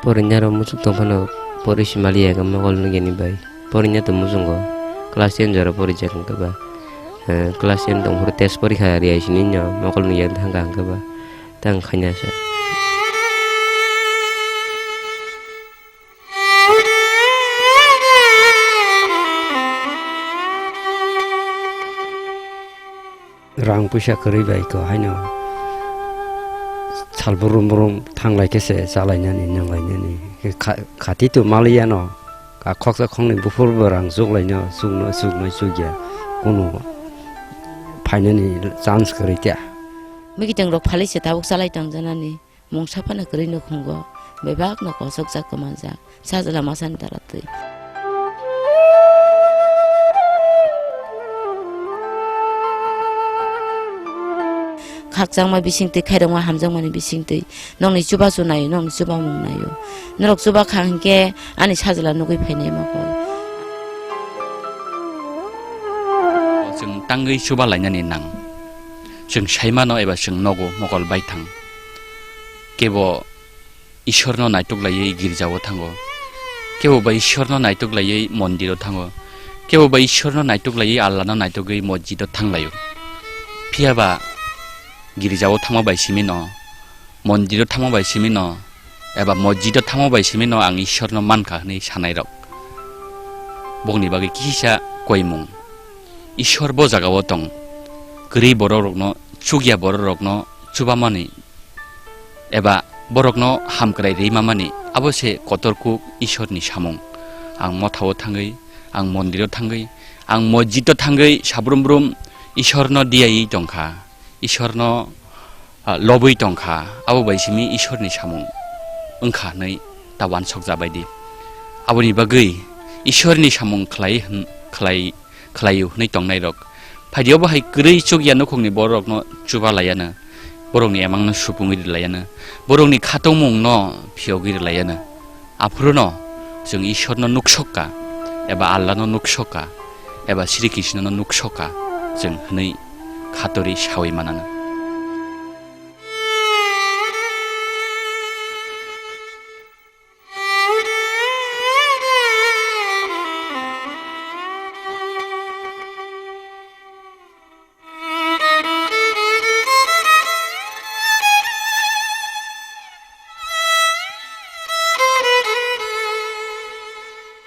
Porinya musuk tongpano porisi malia ka mogol ngeni bai. Porinya to musungo. Kelas 10 jara pori jarang ka ba. Kelas 10 tong pori tes pori kha ri aisini nya mogol ngi yang thanga ka ba. Tang khanya sa. Rang pusa kari bai ko haino. 살부름부름 탕라이케세 살라이냐니 냥라이냐니 가티도 말이야노 가 콕사 콩니 부풀버랑 속라이냐 숙노 숙이야 고노 파이냐니 찬스 그리냐 미기 땡로 팔리시 다복 살라이 당자나니 몽사파나 그리노 콩고 매박 나고 속삭거만자 사즈라 마산 따라뜨 각장마 비싱때 khai 함정만이 비싱때 너는 주바수 나요 너는 주바 먹나요 너럭 주바 간게 아니 찾으라 누구이 패네 먹어 जों 땅의 주바 라이냐니 낭 जों 사이마노 에바 जों 너고 먹을 바이탕 केवो ईश्वरनो नायटुकलायै गिर्जाव थांगो केवो बा ईश्वरनो नायटुकलायै मन्दिराव थांगो केवो बा ईश्वरनो नायटुकलायै आल्लाहनो नायटुकै मस्जिदाव थांलायो फियाबा गिर्जाव थांमा बायसिमि न मन्दिराव थांमा बायसिमि न एबा मस्जिदाव थांमा बायसिमि न आं ईश्वरनो मानखा होनै सानाय रक बगनि बागै किसा कयमुं ईश्वर ब जागाव दं गरि बर रकनो चुगिया बर रकनो चुबामानि एबा बरकनो हामक्राय रैमामानि आबोसे कतरकु ईश्वरनि सामुं आं मथाव थांगै आं मन्दिराव थांगै आं मस्जिदाव थांगै साब्रुमब्रुम ईश्वरनो दियायै दंखा ईश्वरनो लबै दंखा आबो बायसिमि ईश्वरनि सामुं ओंखानै दावान सकजाबायदि आबोनि बागै ईश्वरनि सामुं खलायो होनै दंनाय रक फाइदियाव बाहाय गरै चुगिया नुखुंनि बरकनो चुबालायानो बरंनि एमांनो सुपुंगिरि लायानो बरंनि खाथौमुं न फियगिरि लायानो आफुरनो जों ईश्वरनो नुकसका एबा आल्लाहनो नुकसका एबा श्री कृष्णनो नुकसका जों होनै खातरि सावै मानानो